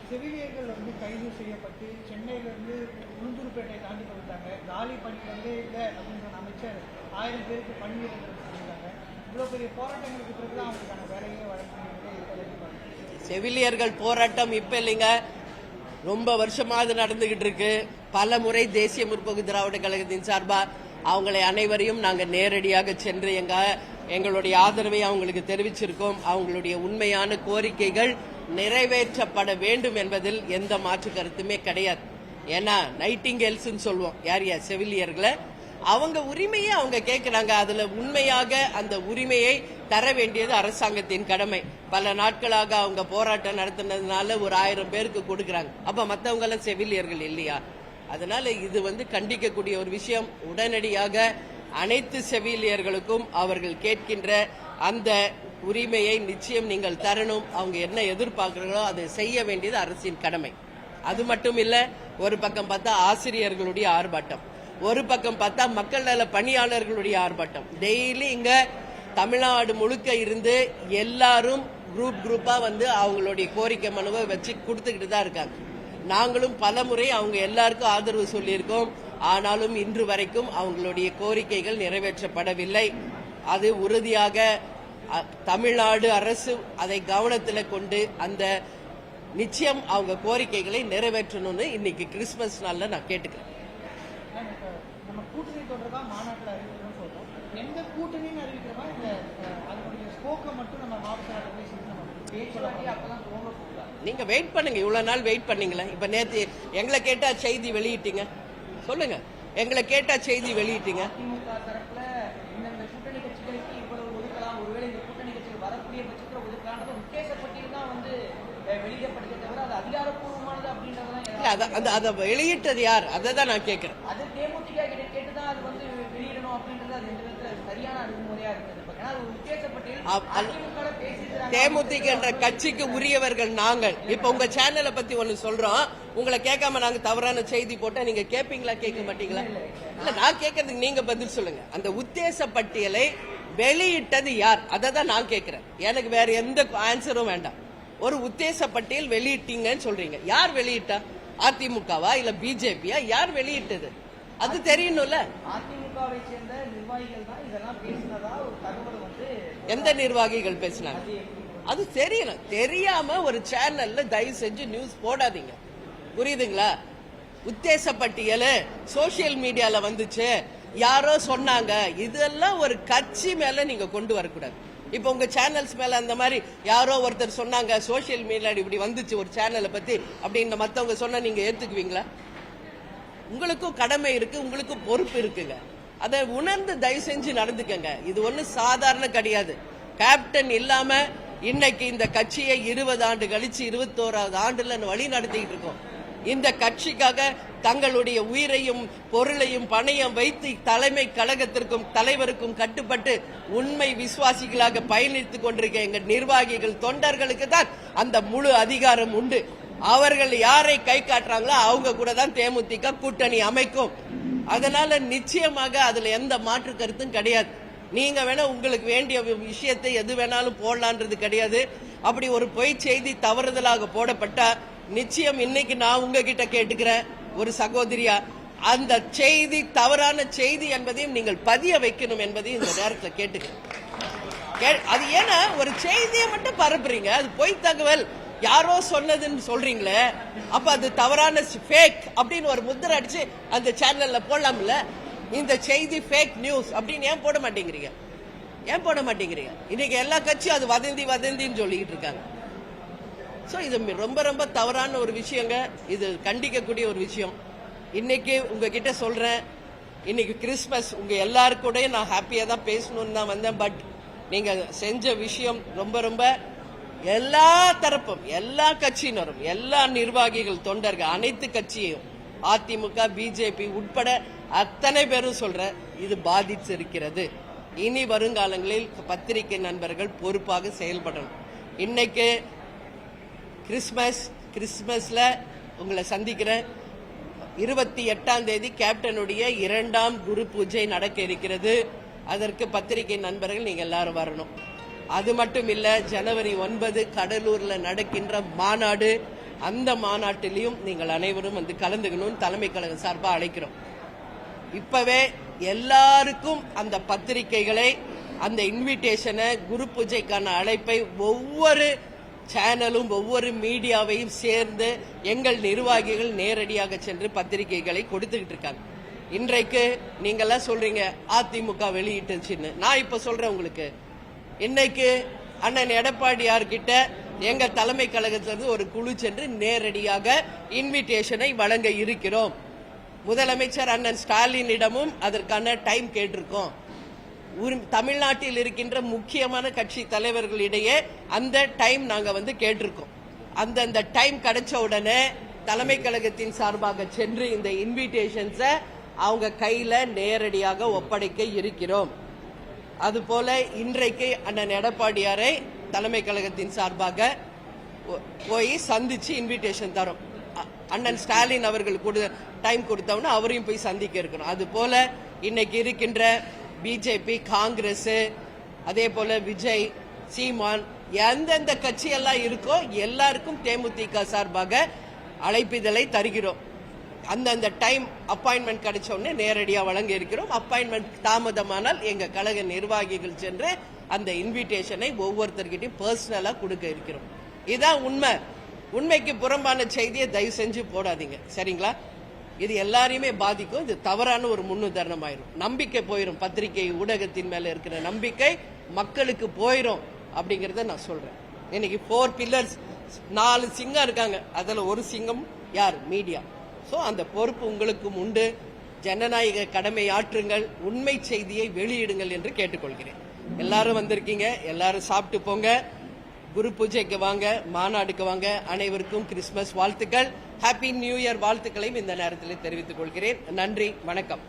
செவிலியர்கள் கைது செய்யப்பட்டு சென்னையிலிருந்து உளுந்தூர்பேட்டை தாண்டி வந்துட்டாங்க. காலி பணி இல்லை அப்படின்ற அமைச்சர் 1000 பேருக்கு பணி சொல்லியிருக்காங்க. இவ்வளோ பெரிய போராட்டங்களுக்கு பிறகு அவங்களுக்கான வேலையே வழங்க. செவிலியர்கள் போராட்டம் இப்ப இல்லைங்க, ரொம்ப வருஷமா அது நடந்துகிட்டு இருக்கு. பல முறை தேசிய முற்போக்கு திராவிட கழகத்தின் சார்பா அவங்களை அனைவரையும் நாங்கள் நேரடியாக சென்று எங்களுடைய ஆதரவை அவங்களுக்கு தெரிவிச்சிருக்கோம். அவங்களுடைய உண்மையான கோரிக்கைகள் நிறைவேற்றப்பட வேண்டும் என்பதில் எந்த மாற்று கருத்துமே கிடையாது. ஏன்னா நைட்டிங்கேல்ஸ் சொல்லுவோம் யார் செவிலியர்களை, அவங்க உரிமையை அவங்க கேட்கிறாங்க. அதுல உண்மையாக அந்த உரிமையை தர வேண்டியது அரசாங்கத்தின் கடமை. பல நாட்களாக அவங்க போராட்டம் நடத்தினதுனால ஒரு 1000 பேருக்கு கொடுக்கறாங்க. அப்ப மத்தவங்க எல்லாம் செவிலியர்கள் இல்லையா? அதனால இது கண்டிக்கக்கூடிய ஒரு விஷயம். உடனடியாக அனைத்து செவிலியர்களுக்கும் அவர்கள் கேட்கின்ற அந்த உரிமையை நிச்சயம் நீங்கள் தரணும். அவங்க என்ன எதிர்பார்க்கிறாங்களோ அதை செய்ய வேண்டியது அரசின் கடமை. அது மட்டும் இல்ல, ஒரு பக்கம் பார்த்தா ஆசிரியர்களுடைய ஆர்ப்பாட்டம், ஒரு பக்கம் பார்த்தா மக்கள் நல பணியாளர்களுடைய ஆர்ப்பாட்டம். டெய்லி இங்க தமிழ்நாடு முழுக்க இருந்து எல்லாரும் குரூப்பா அவங்களுடைய கோரிக்கை மனுவை வச்சு கொடுத்துக்கிட்டு தான் இருக்காங்க. நாங்களும் பல முறை அவங்க எல்லாருக்கும் ஆதரவு சொல்லியிருக்கோம். ஆனாலும் இன்று வரைக்கும் அவங்களுடைய கோரிக்கைகள் நிறைவேற்றப்படவில்லை. அது உறுதியாக தமிழ்நாடு அரசு அதை கவனத்தில் கொண்டு அந்த நிச்சயம் அவங்க கோரிக்கைகளை நிறைவேற்றணும்னு இன்னைக்கு கிறிஸ்துமஸ் நாள்ல நான் கேட்டுக்கிறேன். நம்ம கூட்டணி தொடர்பா மாநாட்டில் அறிவிக்கிறோம் சொல்றோம். எந்த கூட்டணின்னு அறிவிக்கிறோமா இந்த அதனுடைய ஸ்போக்கை மட்டும் நம்ம மாவட்ட நீங்க வெயிட் பண்ணுங்க. இவ்வளவு நாள் வெயிட் பண்ணீங்களா? இப்ப நேத்து எங்களை கேட்டா செய்தி வெளியிட்டீங்க. சொல்லுங்க, எங்களை கேட்டா செய்தி வெளியிட்டீங்க. திமுக தரப்புல இந்த கூட்டணி கட்சிகளுக்கு இவ்வளவு ஒதுக்கலாம், ஒருவேளை இந்த கூட்டணி கட்சிகள் வரக்கூடிய பட்சத்தில் ஒதுக்கலான்றது உத்தேச பட்டியல் தான் வெளியிடப்படுகிறத தவிர அது அதிகாரப்பூர்வமானது அப்படின்றதான். அதை வெளியிட்டது யார்? அதை தான் நான் கேட்கிறேன். அது தேமுதிக கிட்ட கேட்டுதான் அது வெளியிடணும் அப்படின்றது அது எந்த விதத்துல சரியான அணுகுமுறையா இருந்தது. தேமுதிக என்ற கட்சிக்கு உரியவர்கள் நாங்கள். இப்ப உங்க சேனலை பத்தி ஒண்ணு சொல்றோம், உங்களை கேட்காம நாங்க தவறான செய்தி போட்டா நீங்க கேட்பீங்களா, கேட்க மாட்டீங்களா? இல்ல, நான் கேட்கறதுக்கு நீங்க பதில் சொல்லுங்க. அந்த உத்தேச பட்டியலை வெளியிட்டது யார்? அதை தான் நான் கேட்கிறேன். எனக்கு வேற எந்த ஆன்சரும் வேண்டாம். ஒரு உத்தேச பட்டியல் வெளியிட்டீங்கன்னு சொல்றீங்க, யார் வெளியிட்டா? அதிமுகவா இல்ல பிஜேபியா? யார் வெளியிட்டது அது தெரியணும்ல. அதிமுகவை சேர்ந்த நிர்வாகிகள் தான் இதெல்லாம் பேசினதா ஒரு தகவல் எந்த நிர்வாகிகள் பேசினாங்க அது தெரியணும். தெரியாம ஒரு சேனல்ல தயவு செஞ்சு நியூஸ் போடாதீங்க, புரியுதுங்களா? உத்தேச பட்டியல் சோசியல் மீடியால வந்துச்சு, யாரோ சொன்னாங்க, இதெல்லாம் ஒரு கட்சி மேல நீங்க கொண்டு வரக்கூடாது. இப்ப உங்க சேனல்ஸ் மேல அந்த மாதிரி யாரோ ஒருத்தர் சொன்னாங்க, சோசியல் மீடியா இப்படி வந்துச்சு ஒரு சேனலை பத்தி அப்படின்னு மத்தவங்க சொன்னா நீங்க ஏத்துக்குவீங்களா? உங்களுக்கும் கடமை இருக்கு, உங்களுக்கும் பொறுப்பு இருக்குங்க. அதை உணர்ந்து தயவு செஞ்சு நடந்துக்கங்க. இது ஒண்ணு சாதாரண கிடையாது. கேப்டன் இல்லாம இன்னைக்கு இந்த கட்சியை 20 ஆண்டு கழிச்சு 21வது ஆண்டுல வழி நடத்திட்டு இருக்கோம். இந்த கட்சிக்காக தங்களுடைய உயிரையும் பொருளையும் பணையம் வைத்து தலைமை கழகத்திற்கும் தலைவருக்கும் கட்டுப்பட்டு உண்மை விசுவாசிகளாக பயணித்துக் கொண்டிருக்க எங்க நிர்வாகிகள் தொண்டர்களுக்கு தான் அந்த முழு அதிகாரம் உண்டு. அவர்கள் யாரை கை காட்டுறாங்களோ அவங்க கூட தான் தேமுதிக கூட்டணி அமைக்கும். அதனால நிச்சயமாக அதுல எந்த மாற்று கருத்தும் கிடையாது. நீங்க வேணா உங்களுக்கு வேண்டிய விஷயத்தை எது வேணாலும் போடலான்றது கிடையாது. அப்படி ஒரு பொய் செய்தி தவறுதலாக போடப்பட்டா நிச்சயம் இன்னைக்கு நான் உங்ககிட்ட கேட்டுக்கிறேன் ஒரு சகோதரியா, அந்த செய்தி தவறான செய்தி என்பதையும் நீங்கள் பதிய வைக்கணும் என்பதையும் இந்த நேரத்தில் கேட்டுக்கிறேன். அது ஏன்னா ஒரு செய்தியை மட்டும் பரப்புறீங்க, அது பொய் தகவல் யாரோ சொன்னதுன்னு சொல்றீங்களே, அப்ப அது தவறான ஃபேக் அப்படின்னு ஒரு முத்திரை அடிச்சு அந்த சேனல்ல போடலாம்ல. இந்த செய்தி ஃபேக் நியூஸ் அப்படின்னு ஏன் போட மாட்டேங்கிறீங்க? ஏன் போட மாட்டேங்கிறீங்க? இன்னைக்கு எல்லா கட்சியும் அது வதந்தின்னு சொல்லிட்டு இருக்காங்க. சோ இது ரொம்ப ரொம்ப தவறான ஒரு விஷயங்க. இது கண்டிக்கக்கூடிய ஒரு விஷயம். இன்னைக்கு உங்ககிட்ட சொல்றேன், இன்னைக்கு கிறிஸ்துமஸ், உங்க எல்லாருக்கூடயும் நான் ஹாப்பியா தான் பேசணும்னு தான் வந்தேன். பட் நீங்க செஞ்ச விஷயம் ரொம்ப ரொம்ப எல்லா தரப்பும், எல்லா கட்சியினரும், எல்லா நிர்வாகிகள் தொண்டர்கள் அனைத்து கட்சியையும் அதிமுக பிஜேபி உட்பட அத்தனை பேரும் சொல்ற இது பாதிச்சிருக்கிறது. இனி வருங்காலங்களில் பத்திரிகை நண்பர்கள் பொறுப்பாக செயல்படணும். இன்னைக்கு கிறிஸ்துமஸ்ல உங்களை சந்திக்கிறேன். 28ஆம் தேதி கேப்டனுடைய 2ஆம் குரு பூஜை நடக்க இருக்கிறது. அதற்கு பத்திரிகை நண்பர்கள் நீங்க எல்லாரும் வரணும். அது மட்டும் இல்ல, ஜனவரி 9 கடலூர்ல நடக்கின்ற மாநாடு, அந்த மாநாட்டிலையும் நீங்கள் அனைவரும் வந்து கலந்துக்கணும்னு தலைமை கழகம் சார்பா அழைக்கிறோம். இப்பவே எல்லாருக்கும் அந்த பத்திரிகைகளை, அந்த இன்விடேஷனை, குரு பூஜைக்கான அழைப்பை ஒவ்வொரு சேனலும் ஒவ்வொரு மீடியாவையும் சேர்ந்து எங்கள் நிர்வாகிகள் நேரடியாக சென்று பத்திரிகைகளை கொடுத்துக்கிட்டு இருக்காங்க. இன்றைக்கு நீங்கெல்லாம் சொல்றீங்க அதிமுக வெளியிட்டுச்சுன்னு. நான் இப்ப சொல்றேன் உங்களுக்கு, இன்னைக்கு அண்ணன் எடப்பாடியார் கிட்ட எங்க தலைமை கழகத்திலிருந்து ஒரு குழு சென்று நேரடியாக இன்விடேஷனை வழங்க இருக்கிறோம். முதலமைச்சர் அண்ணன் ஸ்டாலினிடமும் அதற்கான டைம் கேட்டிருக்கோம். தமிழ்நாட்டில் இருக்கின்ற முக்கியமான கட்சி தலைவர்களிடையே அந்த டைம் நாங்க வந்து கேட்டிருக்கோம். அந்த டைம் கிடைச்ச உடனே தலைமை கழகத்தின் சார்பாக சென்று இந்த இன்விடேஷன்ஸை அவங்க கையில நேரடியாக ஒப்படைக்க இருக்கிறோம். அதுபோல இன்றைக்கு அண்ணன் எடப்பாடியாரை தலைமை கழகத்தின் சார்பாக போய் சந்திச்சு இன்விடேஷன் தரோம். அண்ணன் ஸ்டாலின் அவர்கள் டைம் கொடுத்தவன அவரையும் போய் சந்திக்க இருக்கணும். அது போல இன்னைக்கு இருக்கின்ற பிஜேபி, காங்கிரஸ், அதே போல விஜய், சீமான், எந்தெந்த கட்சியெல்லாம் இருக்கோ எல்லாருக்கும் தேமுதிக சார்பாக அழைப்பிதழை தருகிறோம். அந்தந்த டைம் அப்பாயின்மெண்ட் கிடைச்ச உடனே நேரடியா வழங்க இருக்கிறோம். அப்பாயின்மெண்ட் தாமதமானால் எங்க கழக நிர்வாகிகள் சென்று அந்த இன்விடேஷனை ஒவ்வொருத்தர்கிட்டையும் பர்சனலா கொடுக்க இருக்கிறோம். இதான் உண்மை. உண்மைக்கு புறம்பான செய்தியை தயவு செஞ்சு போடாதீங்க, சரிங்களா? இது எல்லாரையுமே பாதிக்கும். இது தவறான ஒரு முன்னுதாரணம் ஆயிரும். நம்பிக்கை போயிரும். பத்திரிகை ஊடகத்தின் மேல இருக்கிற நம்பிக்கை மக்களுக்கு போயிரும் அப்படிங்கறத நான் சொல்றேன். இன்னைக்கு 4 பில்லர்ஸ், 4 சிங்கம் இருக்காங்க. அதுல ஒரு சிங்கம் யார்? மீடியா. சோ அந்த பொறுப்பு உங்களுக்கும் உண்டு. ஜனநாயக கடமை ஆற்றுங்கள், உண்மை செய்தியை வெளியிடுங்கள் என்று கேட்டுக்கொள்கிறேன். எல்லாரும் வந்திருக்கீங்க, எல்லாரும் சாப்பிட்டு போங்க, குரு பூஜைக்கு வாங்க, மாநாடுக்கு வாங்க. அனைவருக்கும் கிறிஸ்துமஸ் வாழ்த்துக்கள், ஹாப்பி நியூ இயர் வாழ்த்துக்களையும் இந்த நேரத்தில் தெரிவித்துக் கொள்கிறேன். நன்றி, வணக்கம்.